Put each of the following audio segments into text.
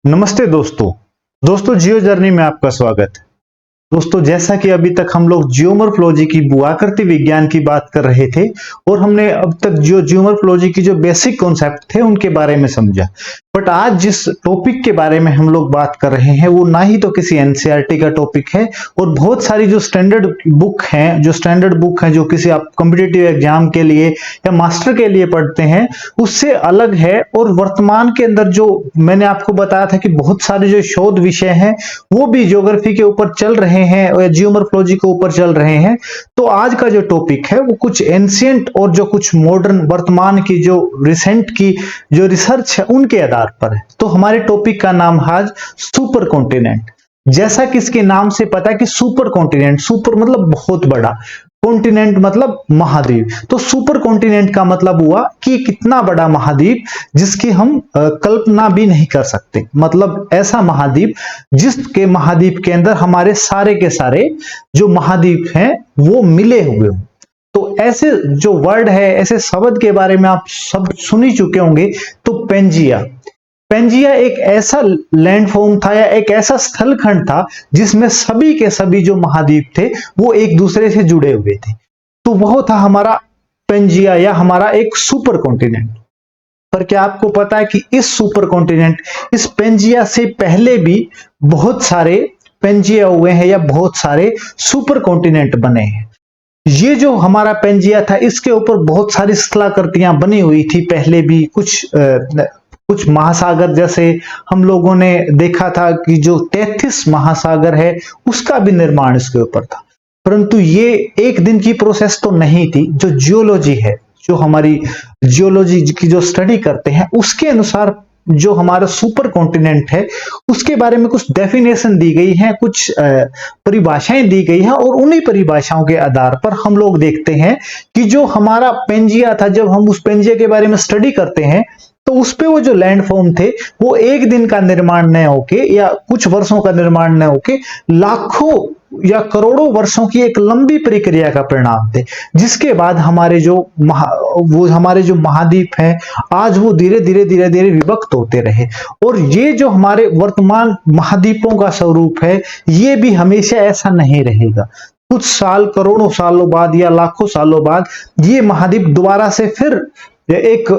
नमस्ते दोस्तों जियो जर्नी में आपका स्वागत है। दोस्तों, जैसा कि अभी तक हम लोग जियोमॉर्फोलॉजी की भूआकृति विज्ञान की बात कर रहे थे और हमने अब तक जो जियोमॉर्फोलॉजी की जो बेसिक कॉन्सेप्ट थे उनके बारे में समझा। बट आज जिस टॉपिक के बारे में हम लोग बात कर रहे हैं वो ना ही तो किसी एनसीईआरटी का टॉपिक है और बहुत सारी जो स्टैंडर्ड बुक हैं जो किसी आप कॉम्पिटिटिव एग्जाम के लिए या मास्टर के लिए पढ़ते हैं उससे अलग है। और वर्तमान के अंदर जो मैंने आपको बताया था कि बहुत सारे जो शोध विषय हैं वो भी ज्योग्राफी के ऊपर चल रहे हैं और जियोमॉर्फोलॉजी के ऊपर चल रहे हैं। तो आज का जो टॉपिक है वो कुछ एंशिएंट और जो कुछ मॉडर्न वर्तमान की जो रिसेंट की जो रिसर्च है उनके आधार पर है। तो हमारे टॉपिक का नाम आज सुपर कॉन्टिनेंट। जैसा कि इसके नाम से पता है कि सुपर कॉन्टिनेंट, सुपर मतलब बहुत बड़ा, कॉन्टिनेंट मतलब महाद्वीप। तो सुपर कॉन्टिनेंट का मतलब हुआ कि कितना बड़ा महाद्वीप जिसकी हम कल्पना भी नहीं कर सकते। मतलब ऐसा महाद्वीप जिसके महाद्वीप के अंदर हमारे सारे के सारे जो महाद्वीप हैं वो मिले हुए हों। तो ऐसे जो वर्ड है, ऐसे शब्द के बारे में आप सब सुन ही चुके होंगे। तो पेंजिया एक ऐसा लैंडफॉर्म था या एक ऐसा स्थलखंड था जिसमें सभी के सभी जो महाद्वीप थे वो एक दूसरे से जुड़े हुए थे। तो वो था हमारा पेंजिया या हमारा एक सुपर कॉन्टिनेंट। पर क्या आपको पता है कि इस सुपर कॉन्टिनेंट, इस पेंजिया से पहले भी बहुत सारे पेंजिया हुए हैं या बहुत सारे सुपर कॉन्टिनेंट बने हैं। ये जो हमारा पेंजिया था इसके ऊपर बहुत सारी स्थलाकृतियां बनी हुई थी पहले भी। कुछ महासागर, जैसे हम लोगों ने देखा था कि जो 33 महासागर है उसका भी निर्माण इसके ऊपर था। परंतु ये एक दिन की प्रोसेस तो नहीं थी। जो जियोलॉजी है, जो हमारी जियोलॉजी की जो स्टडी करते हैं उसके अनुसार जो हमारा सुपर कॉन्टिनेंट है उसके बारे में कुछ डेफिनेशन दी गई है, कुछ परिभाषाएं दी गई है और उन्हीं परिभाषाओं के आधार पर हम लोग देखते हैं कि जो हमारा पेंजिया था, जब हम उस पेंजिया के बारे में स्टडी करते हैं तो उस पे वो जो लैंडफॉर्म थे वो एक दिन का निर्माण न होके या कुछ वर्षों का निर्माण न होके लाखों या करोड़ों वर्षों की एक लंबी प्रक्रिया का परिणाम थे। जिसके बाद हमारे जो महाद्वीप हैं आज वो धीरे धीरे विभक्त होते रहे। और ये जो हमारे वर्तमान महाद्वीपों का स्वरूप है ये भी हमेशा ऐसा नहीं रहेगा। कुछ साल, करोड़ों सालों बाद या लाखों सालों बाद ये महाद्वीप दोबारा से फिर एक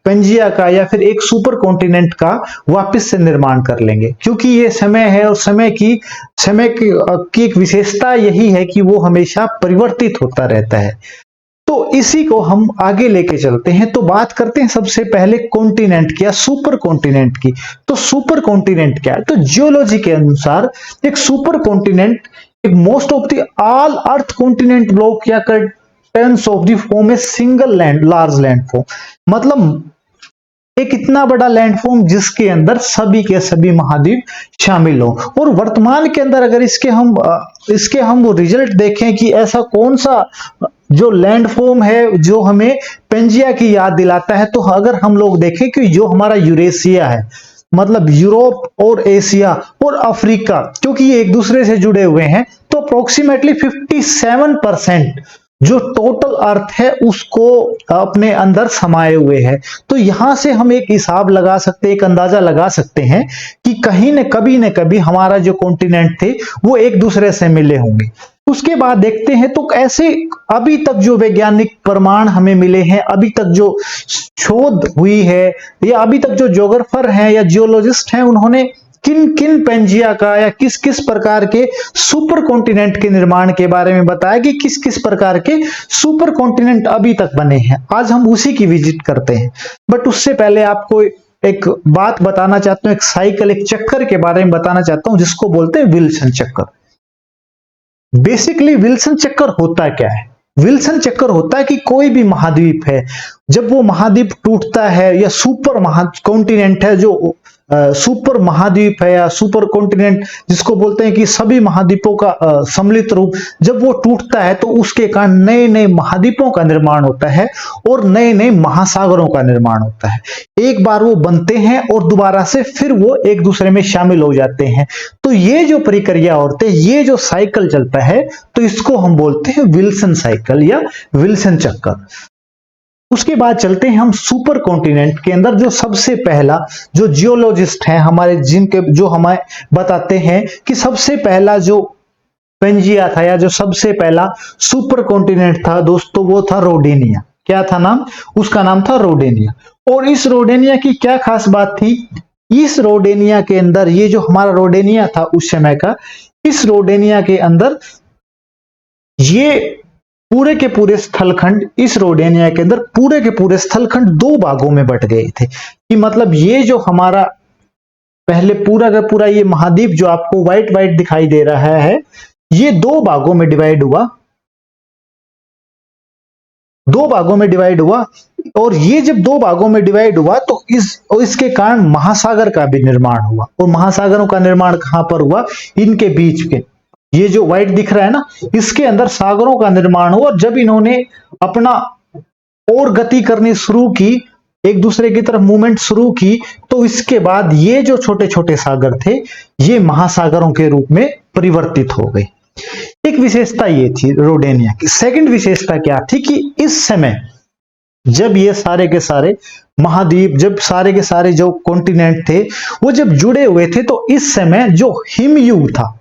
पेंजिया का या फिर एक सुपर कॉन्टिनेंट का वापस से निर्माण कर लेंगे, क्योंकि ये समय है और समय की एक विशेषता यही है कि वो हमेशा परिवर्तित होता रहता है। तो इसी को हम आगे लेके चलते हैं। तो बात करते हैं सबसे पहले कॉन्टिनेंट की या सुपर कॉन्टिनेंट की। तो सुपर कॉन्टिनेंट क्या है? तो जियोलॉजी के अनुसार एक सुपर कॉन्टिनेंट एक most of the all earth continent block या contents of the form a single large landform. मतलब एक इतना बड़ा लैंडफॉर्म जिसके अंदर सभी के सभी महाद्वीप शामिल हो। और वर्तमान के अंदर अगर इसके हम वो रिजल्ट देखें कि ऐसा कौन सा जो लैंडफॉर्म है जो हमें पेंजिया की याद दिलाता है, तो अगर हम लोग देखें कि जो हमारा यूरेशिया है, मतलब यूरोप और एशिया और अफ्रीका, क्योंकि ये एक दूसरे से जुड़े हुए हैं, तो अप्रोक्सीमेटली 57% जो टोटल अर्थ है उसको अपने अंदर समाये हुए है। तो यहां से हम एक हिसाब लगा सकते हैं, एक अंदाजा लगा सकते हैं कि कहीं न कभी हमारा जो कॉन्टिनेंट थे वो एक दूसरे से मिले होंगे। उसके बाद देखते हैं तो ऐसे अभी तक जो वैज्ञानिक प्रमाण हमें मिले हैं, अभी तक जो शोध हुई है या अभी तक जो ज्योग्राफर हैं या जियोलॉजिस्ट हैं उन्होंने किन किन पेंजिया का या किस किस प्रकार के सुपर कॉन्टिनेंट के निर्माण के बारे में बताया कि किस किस प्रकार के सुपर कॉन्टिनेंट अभी तक बने हैं। आज हम उसी की विजिट करते हैं। बट उससे पहले आपको एक बात बताना चाहता हूं, एक साइकिल, एक चक्कर के बारे में बताना चाहता हूं जिसको बोलते हैं विल्सन चक्कर। बेसिकली विल्सन चक्कर होता क्या है? विल्सन चक्कर होता है कि कोई भी महाद्वीप है, जब वो महाद्वीप टूटता है या सुपर कॉन्टिनेंट है, जो सुपर महाद्वीप है या सुपर कॉन्टिनेंट जिसको बोलते हैं कि सभी महाद्वीपों का सम्मिलित रूप, जब वो टूटता है तो उसके कारण नए नए महाद्वीपों का निर्माण होता है और नए नए महासागरों का निर्माण होता है। एक बार वो बनते हैं और दोबारा से फिर वो एक दूसरे में शामिल हो जाते हैं। तो ये जो प्रक्रिया होती है, ये जो साइकिल चलता है, तो इसको हम बोलते हैं विल्सन साइकिल या विल्सन चक्कर। उसके बाद चलते हैं हम सुपर कॉन्टिनेंट के अंदर। जो सबसे पहला जो जियोलॉजिस्ट हैं हमारे, जिनके जो हमें बताते हैं कि सबसे पहला जो पेंजिया था या जो सबसे पहला सुपर कॉन्टिनेंट था दोस्तों, वो था रोडेनिया। क्या था नाम? उसका नाम था रोडेनिया। और इस रोडेनिया की क्या खास बात थी? इस रोडेनिया के अंदर, ये जो हमारा रोडेनिया था उस समय का, इस रोडेनिया के अंदर ये पूरे के पूरे स्थलखंड, इस रोडेनिया के अंदर पूरे के पूरे स्थलखंड दो भागों में बट गए थे। कि मतलब ये जो हमारा पहले पूरा का पूरा ये महाद्वीप जो आपको व्हाइट व्हाइट दिखाई दे रहा है, ये दो भागों में डिवाइड हुआ, दो भागों में डिवाइड हुआ। और ये जब दो भागों में डिवाइड हुआ तो इसके कारण महासागर का भी निर्माण हुआ। और महासागरों का निर्माण कहां पर हुआ? इनके बीच के, ये जो व्हाइट दिख रहा है ना, इसके अंदर सागरों का निर्माण हुआ। और जब इन्होंने अपना और गति करनी शुरू की, एक दूसरे की तरफ मूवमेंट शुरू की, तो इसके बाद ये जो छोटे छोटे सागर थे ये महासागरों के रूप में परिवर्तित हो गए। एक विशेषता ये थी रोडेनिया की। सेकंड विशेषता क्या थी? कि इस समय जब ये सारे के सारे महाद्वीप, जब सारे के सारे जो कॉन्टिनेंट थे वो जब जुड़े हुए थे, तो इस समय जो हिमयुग था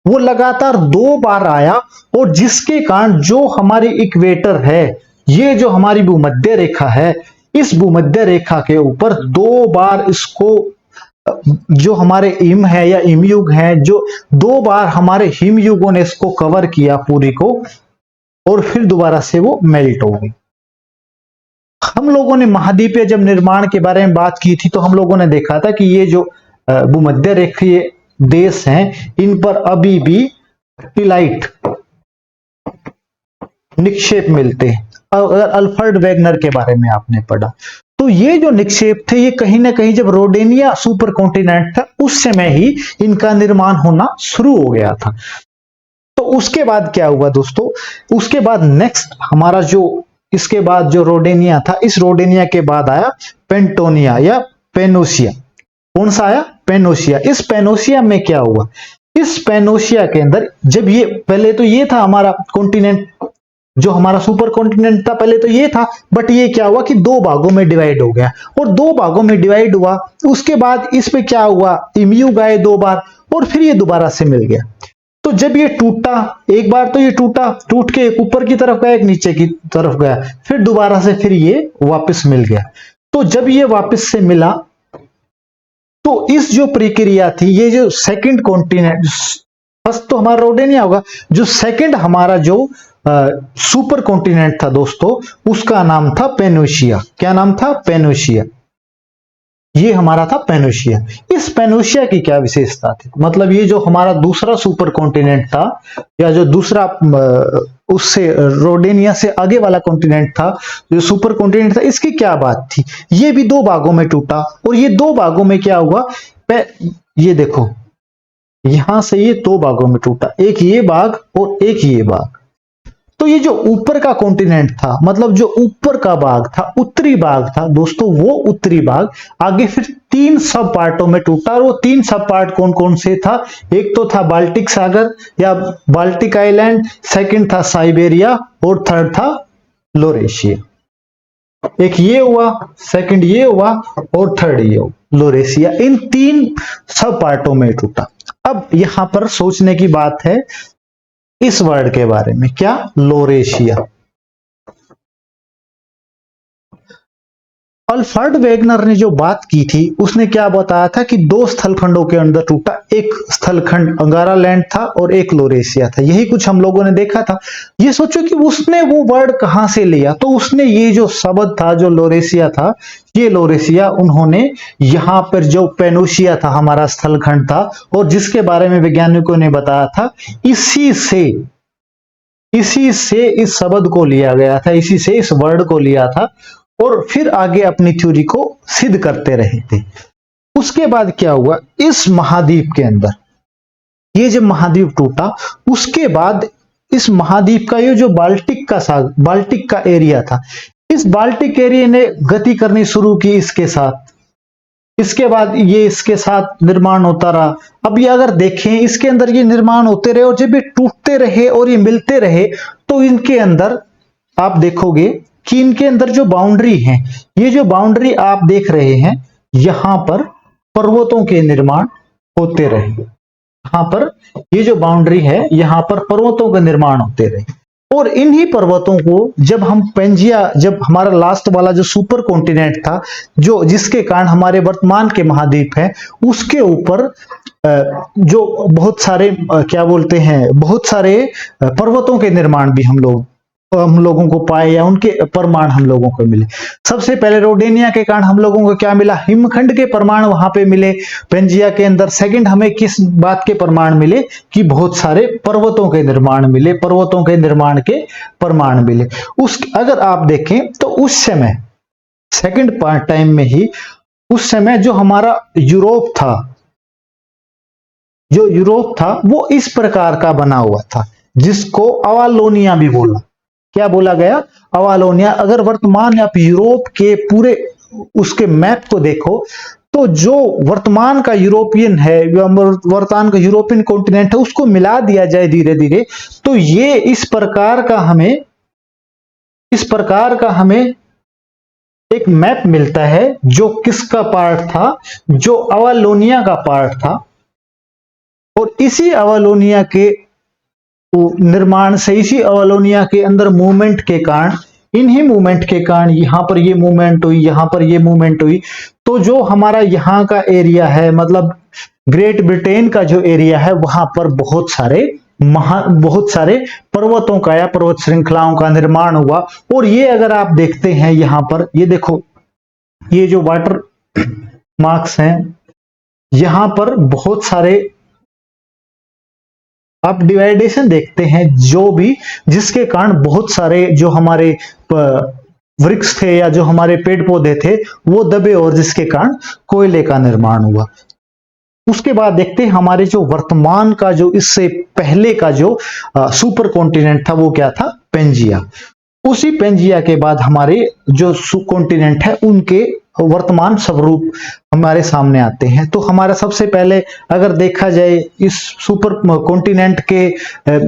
वो लगातार दो बार आया। और जिसके कारण जो हमारी इक्वेटर है, ये जो हमारी भूमध्य रेखा है, इस भूमध्य रेखा के ऊपर दो बार इसको, जो हमारे हिम है या हिमयुग है, जो दो बार हमारे हिमयुगों ने इसको कवर किया पूरी को, और फिर दोबारा से वो मेल्ट हो गई। हम लोगों ने महाद्वीपीय जब निर्माण के बारे में बात की थी तो हम लोगों ने देखा था कि ये जो भूमध्य रेखीय देश हैं, इन पर अभी भी टिलाइट निक्षेप मिलते हैं। अगर अल्फ्रेड वेगनर के बारे में आपने पढ़ा तो ये जो निक्षेप थे, ये कहीं ना कहीं जब रोडेनिया सुपर कॉन्टिनेंट था उस समय ही इनका निर्माण होना शुरू हो गया था। तो उसके बाद क्या हुआ दोस्तों? उसके बाद नेक्स्ट हमारा जो, इसके बाद जो रोडेनिया था, इस रोडेनिया के बाद आया पेंटोनिया या पेनोसिया। कौन सा आया? पेनोसिया। इस पेनोसिया में क्या हुआ? इस पेनोसिया के अंदर जब ये, पहले तो ये था हमारा कॉन्टिनेंट, जो हमारा सुपर कॉन्टिनेंट था पहले तो ये था, बट ये क्या हुआ कि दो भागों में डिवाइड हो गया। और दो भागों में डिवाइड हुआ, उसके बाद इस पे क्या हुआ? हिमयुग आए दो बार, और फिर ये दोबारा से मिल गया। तो जब ये टूटा, एक बार तो ये टूटा, टूट के एक ऊपर की तरफ गया, एक नीचे की तरफ गया, फिर दोबारा से फिर ये वापस मिल गया। तो जब ये वापस से मिला तो इस जो प्रक्रिया थी, ये जो सेकंड कॉन्टिनेंट, फर्स्ट तो हमारा रोडेनिया होगा, जो सेकंड हमारा जो सुपर कॉन्टिनेंट था दोस्तों, उसका नाम था पेनोसिया। क्या नाम था? पेनोसिया। ये हमारा था पेनोसिया। इस पेनोसिया की क्या विशेषता थी? मतलब ये जो हमारा दूसरा सुपर कॉन्टिनेंट था, या जो दूसरा उससे रोडेनिया से आगे वाला कॉन्टिनेंट था, जो सुपर कॉन्टिनेंट था, इसकी क्या बात थी? ये भी दो भागों में टूटा। और ये दो भागों में क्या हुआ? ये देखो, यहां से ये दो भागों में टूटा, एक ये भाग और एक ये भाग। तो ये जो ऊपर का कॉन्टिनेंट था, मतलब जो ऊपर का भाग था, उत्तरी भाग था दोस्तों, वो उत्तरी भाग आगे फिर तीन सब पार्टों में टूटा। और वो तीन सब पार्ट कौन कौन से था? एक तो था बाल्टिक सागर या बाल्टिक आइलैंड, सेकंड था साइबेरिया, और थर्ड था लोरेशिया। एक ये हुआ, सेकंड ये हुआ, और थर्ड ये हुआ, लोरेशिया। इन तीन सब पार्टों में टूटा। अब यहां पर सोचने की बात है इस वर्ड के बारे में। क्या? लोरेशिया। अल्फ्रेड वेगनर ने जो बात की थी, उसने क्या बताया था कि दो स्थलखंडों के अंदर टूटा। एक स्थलखंड अंगारा लैंड था और एक लोरेशिया था। यही कुछ हम लोगों ने देखा था। ये सोचो कि उसने वो वर्ड कहां से लिया, तो उसने ये जो शब्द था, जो लोरेशिया था, ये लोरेशिया उन्होंने यहां पर जो पेनोसिया था हमारा स्थलखंड था, और जिसके बारे में वैज्ञानिकों ने बताया था, इसी से इस शब्द को लिया गया था, इसी से इस वर्ड को लिया था, और फिर आगे अपनी थ्योरी को सिद्ध करते रहे थे। उसके बाद क्या हुआ? इस महाद्वीप के अंदर, ये जब महाद्वीप टूटा, उसके बाद इस महाद्वीप का ये जो बाल्टिक का एरिया था, इस बाल्टिक एरिया ने गति करनी शुरू की इसके साथ। इसके बाद ये इसके साथ निर्माण होता रहा। अब ये अगर देखें, इसके अंदर ये निर्माण होते रहे, और जब ये टूटते रहे और ये मिलते रहे, तो इनके अंदर आप देखोगे कि इनके अंदर जो बाउंड्री है, ये जो बाउंड्री आप देख रहे हैं, यहां पर पर्वतों के निर्माण होते रहे। यहां पर ये जो बाउंड्री है, यहां पर पर्वतों के निर्माण होते रहे। और इन्हीं पर्वतों को जब हम पेंजिया, जब हमारा लास्ट वाला जो सुपर कॉन्टिनेंट था, जो जिसके कारण हमारे वर्तमान के महाद्वीप है, उसके ऊपर जो बहुत सारे क्या बोलते हैं, बहुत सारे पर्वतों के निर्माण भी हम लोगों को पाए, या उनके प्रमाण हम लोगों को मिले। सबसे पहले रोडेनिया के कारण हम लोगों को क्या मिला, हिमखंड के प्रमाण वहां पे मिले पेंजिया के अंदर। सेकंड हमें किस बात के प्रमाण मिले, कि बहुत सारे पर्वतों के निर्माण मिले, पर्वतों के निर्माण के प्रमाण मिले। अगर आप देखें तो उस समय सेकंड पार्ट टाइम में ही, उस समय जो हमारा यूरोप था, वो इस प्रकार का बना हुआ था, जिसको अवालोनिया भी बोला। क्या बोला गया, अवालोनिया। अगर वर्तमान आप यूरोप के पूरे उसके मैप को देखो, तो जो वर्तमान का यूरोपियन है, वर्तमान का यूरोपियन कॉन्टिनेंट है, उसको मिला दिया जाए धीरे धीरे, तो ये इस प्रकार का हमें एक मैप मिलता है, जो किसका पार्ट था, जो अवालोनिया का पार्ट था। और इसी अवालोनिया के निर्माण से, इसी अवालोनिया के अंदर मूवमेंट के कारण, इन्हीं मूवमेंट के कारण यहां पर ये मूवमेंट हुई, यहां पर ये मूवमेंट हुई। तो जो हमारा यहां का एरिया है, मतलब ग्रेट ब्रिटेन का जो एरिया है, वहां पर बहुत सारे पर्वतों का या पर्वत श्रृंखलाओं का निर्माण हुआ। और ये अगर आप देखते हैं यहां पर, ये देखो, ये जो वाटर मार्क्स हैं, यहां पर बहुत सारे आप डिवाइडेशन देखते हैं, जो भी, जिसके कारण बहुत सारे जो हमारे वृक्ष थे या जो हमारे पेड़ पौधे थे, वो दबे, और जिसके कारण कोयले का निर्माण हुआ। उसके बाद देखते हैं हमारे जो वर्तमान का, जो इससे पहले का जो सुपर कॉन्टिनेंट था, वो क्या था, पेंजिया। उसी पेंजिया के बाद हमारे जो कॉन्टिनेंट है, उनके वर्तमान स्वरूप हमारे सामने आते हैं। तो हमारा सबसे पहले अगर देखा जाए इस सुपर कॉन्टिनेंट के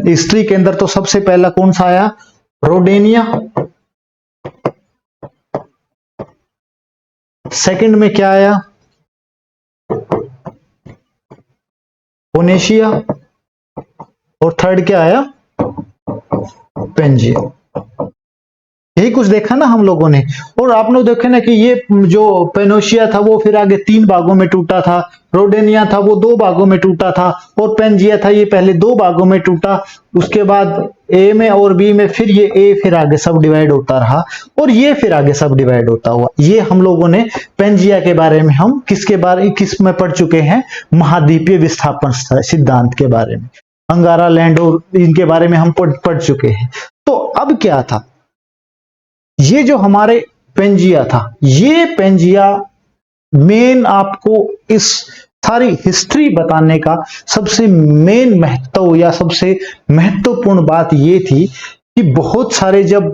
हिस्ट्री के अंदर, तो सबसे पहला कौन सा आया, रोडेनिया। सेकंड में क्या आया, पोनेशिया। और थर्ड क्या आया, पेंजिया। यही कुछ देखा ना हम लोगों ने। और आप लोग देखे ना कि ये जो पेनोशिया था, वो फिर आगे 3 भागों में टूटा था, रोडेनिया था वो 2 भागों में टूटा था, और पेंजिया था ये पहले 2 भागों में टूटा, उसके बाद ए में और बी में, फिर ये ए फिर आगे सब डिवाइड होता रहा, और ये फिर आगे सब डिवाइड होता हुआ। ये हम लोगों ने पेंजिया के बारे में, हम किस में पढ़ चुके हैं, महाद्वीपीय विस्थापन सिद्धांत के बारे में, अंगारा लैंड और इनके बारे में हम पढ़ चुके हैं। तो अब क्या था, ये जो हमारे पेंजिया था, ये पेंजिया मेन आपको इस सारी हिस्ट्री बताने का सबसे मेन महत्व या सबसे महत्वपूर्ण बात ये थी कि बहुत सारे जब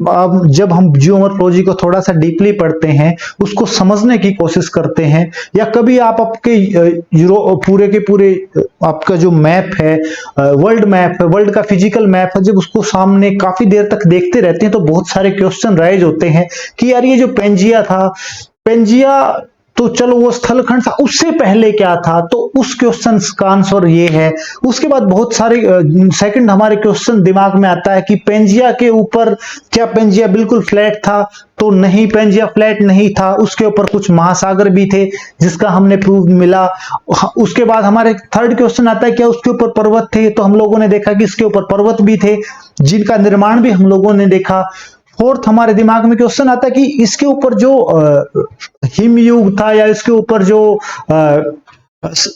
हम जियोमॉर्फोलॉजी को थोड़ा सा डीपली पढ़ते हैं, उसको समझने की कोशिश करते हैं, या कभी आप आपके पूरे के पूरे आपका जो मैप है, वर्ल्ड मैप है, वर्ल्ड का फिजिकल मैप है, जब उसको सामने काफी देर तक देखते रहते हैं, तो बहुत सारे क्वेश्चन राइज होते हैं कि यार ये जो पेंजिया था, पेंजिया तो चलो वो स्थलखंड था, उससे पहले क्या था, तो उस क्वेश्चन का आंसर ये है। उसके बाद बहुत सारे सेकंड हमारे क्वेश्चन दिमाग में आता है कि पेंजिया के ऊपर क्या पेंजिया बिल्कुल फ्लैट था, तो नहीं, पेंजिया फ्लैट नहीं था, उसके ऊपर कुछ महासागर भी थे, जिसका हमने प्रूफ मिला। उसके बाद हमारे थर्ड क्वेश्चन आता है क्या उसके ऊपर पर्वत थे, तो हम लोगों ने देखा कि इसके ऊपर पर्वत भी थे, जिनका निर्माण भी हम लोगों ने देखा। फोर्थ हमारे दिमाग में क्वेश्चन आता है कि इसके ऊपर जो हिमयुग था, या इसके ऊपर जो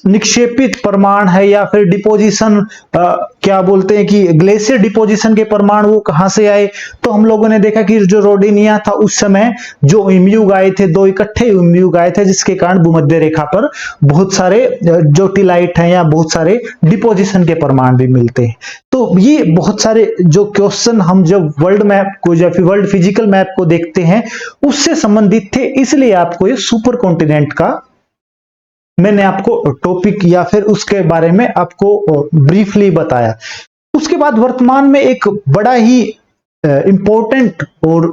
निक्षेपित प्रमाण है, या फिर डिपोजिशन, क्या बोलते हैं कि ग्लेशियर डिपोजिशन के प्रमाण, वो कहां से आए। तो हम लोगों ने देखा कि जो रोडेनिया था, उस समय जो हिमयुग आए थे, 2 इकट्ठे हिमयुग आए थे, जिसके कारण भूमध्य रेखा पर बहुत सारे जो टिलाइट हैं या बहुत सारे डिपोजिशन के प्रमाण भी मिलते हैं। तो ये बहुत सारे जो क्वेश्चन हम जब वर्ल्ड मैप को या फिर वर्ल्ड फिजिकल मैप को देखते हैं, उससे संबंधित थे, इसलिए आपको ये सुपर कॉन्टिनेंट का मैंने आपको टॉपिक या फिर उसके बारे में आपको ब्रीफली बताया। उसके बाद वर्तमान में एक बड़ा ही इंपॉर्टेंट और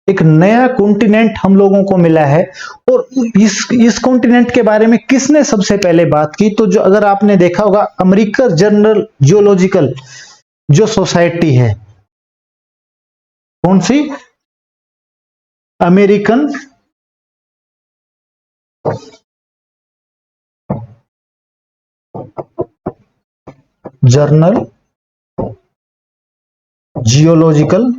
एक नया कॉन्टिनेंट हम लोगों को मिला है। और इस कॉन्टिनेंट के बारे में किसने सबसे पहले बात की? तो जो अगर आपने देखा होगा, अमेरिकन जर्नल जियोलॉजिकल जो सोसाइटी है, कौन सी? American journal geological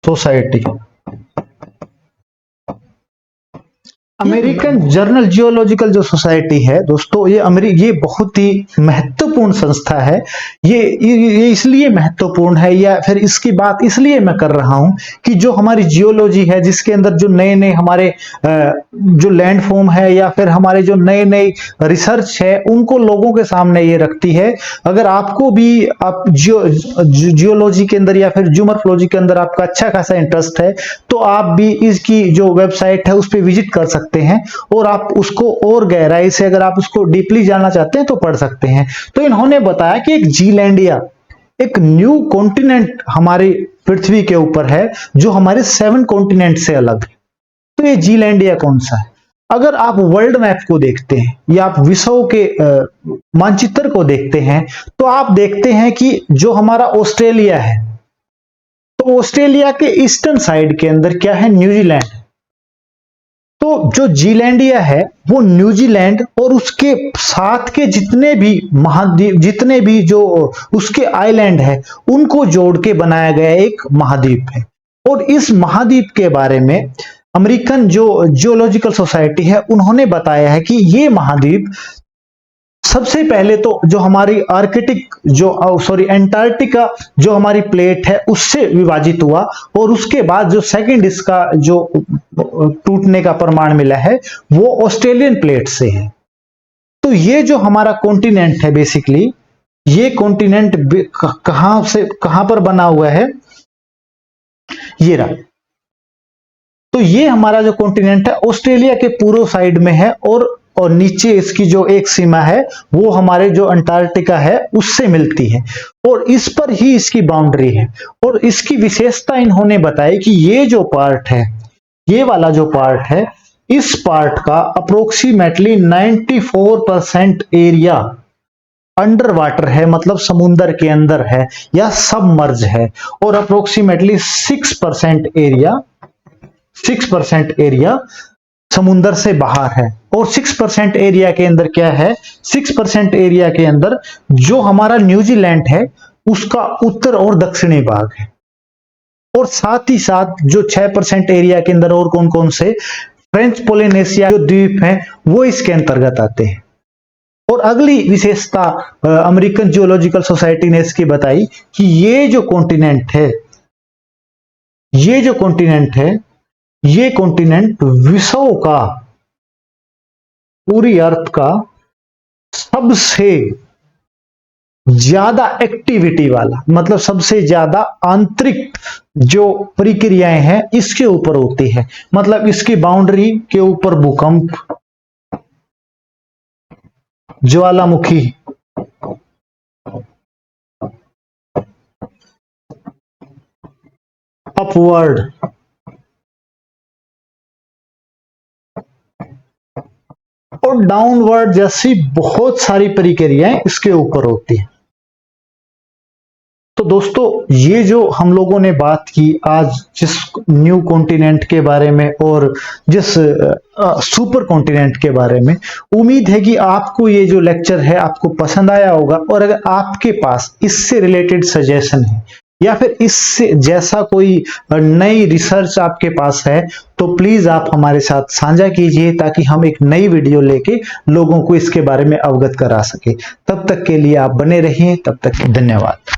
society, American journal geological जो सोसाइटी है दोस्तों, ये बहुत ही महत्वपूर्ण संस्था है। ये इसलिए महत्वपूर्ण है, या फिर इसकी बात इसलिए मैं कर रहा हूं कि जो हमारी जियोलॉजी है, जिसके अंदर जो नए नए हमारे जो लैंडफॉर्म है या फिर हमारे जो नए नए रिसर्च है, उनको लोगों के सामने ये रखती है। अगर आपको भी आप जियोलॉजी के अंदर या फिर ज्यूमॉर्फोलॉजी के अंदर आपका अच्छा खासा इंटरेस्ट है, तो आप भी इसकी जो वेबसाइट है उस पर विजिट कर सकते हैं और आप उसको और गहराई से, अगर आप उसको डीपली जानना चाहते हैं तो पढ़ सकते हैं। तो इन्होंने बताया कि एक जीलैंडिया, एक न्यू कॉन्टिनेंट हमारी पृथ्वी के ऊपर है जो हमारे 7 कॉन्टिनेंट से अलग है। तो ये जीलैंडिया कौन सा है? अगर आप वर्ल्ड मैप को देखते हैं या आप विश्व के मानचित्र को देखते हैं, तो आप देखते हैं कि जो हमारा ऑस्ट्रेलिया है, तो ऑस्ट्रेलिया के ईस्टर्न साइड के अंदर क्या है? न्यूजीलैंड। तो जो जीलैंडिया है वो न्यूजीलैंड और उसके साथ के जितने भी महाद्वीप, जितने भी जो उसके आइलैंड है, उनको जोड़ के बनाया गया एक महाद्वीप है। और इस महाद्वीप के बारे में अमेरिकन जो जियोलॉजिकल सोसाइटी है, उन्होंने बताया है कि ये महाद्वीप सबसे पहले तो जो हमारी आर्कटिक एंटार्क्टिका जो हमारी प्लेट है उससे विभाजित हुआ, और उसके बाद जो सेकंड इसका जो टूटने का प्रमाण मिला है वो ऑस्ट्रेलियन प्लेट से है। तो ये जो हमारा कॉन्टिनेंट है, बेसिकली ये कॉन्टिनेंट कहां पर बना हुआ है? ये रहा। तो ये हमारा जो कॉन्टिनेंट है ऑस्ट्रेलिया के पूर्व साइड में है, और नीचे इसकी जो एक सीमा है वो हमारे जो अंटार्कटिका है उससे मिलती है, और इस पर ही इसकी बाउंड्री है। और इसकी विशेषता इन्होंने बताई कि ये जो पार्ट है, ये वाला जो पार्ट है, इस पार्ट का अप्रोक्सीमेटली 94% एरिया अंडर वाटर है, मतलब समुद्र के अंदर है या सबमर्ज है, और अप्रोक्सीमेटली 6% एरिया समुद्र से बाहर है। और 6% एरिया के अंदर क्या है? 6% एरिया के अंदर जो हमारा न्यूजीलैंड है उसका उत्तर और दक्षिणी भाग है, और साथ ही साथ जो 6% एरिया के अंदर और कौन कौन से फ्रेंच पोलिनेशिया जो द्वीप हैं वो इसके अंतर्गत आते हैं। और अगली विशेषता अमेरिकन जियोलॉजिकल सोसाइटी ने इसकी बताई कि ये जो कॉन्टिनेंट है, ये कॉन्टिनेंट विश्व का, पूरी अर्थ का सबसे ज्यादा एक्टिविटी वाला, मतलब सबसे ज्यादा आंतरिक जो प्रक्रियाएं हैं इसके ऊपर होती है। मतलब इसकी बाउंड्री के ऊपर भूकंप, ज्वालामुखी, अपवर्ड, और डाउनवर्ड जैसी बहुत सारी प्रक्रियाएं इसके ऊपर होती है। तो दोस्तों, ये जो हम लोगों ने बात की आज जिस न्यू कॉन्टिनेंट के बारे में और जिस सुपर कॉन्टिनेंट के बारे में, उम्मीद है कि आपको ये जो लेक्चर है आपको पसंद आया होगा। और अगर आपके पास इससे रिलेटेड सजेशन है या फिर इससे जैसा कोई नई रिसर्च आपके पास है, तो प्लीज आप हमारे साथ साझा कीजिए ताकि हम एक नई वीडियो लेके लोगों को इसके बारे में अवगत करा सके। तब तक के लिए आप बने रहिए, तब तक धन्यवाद।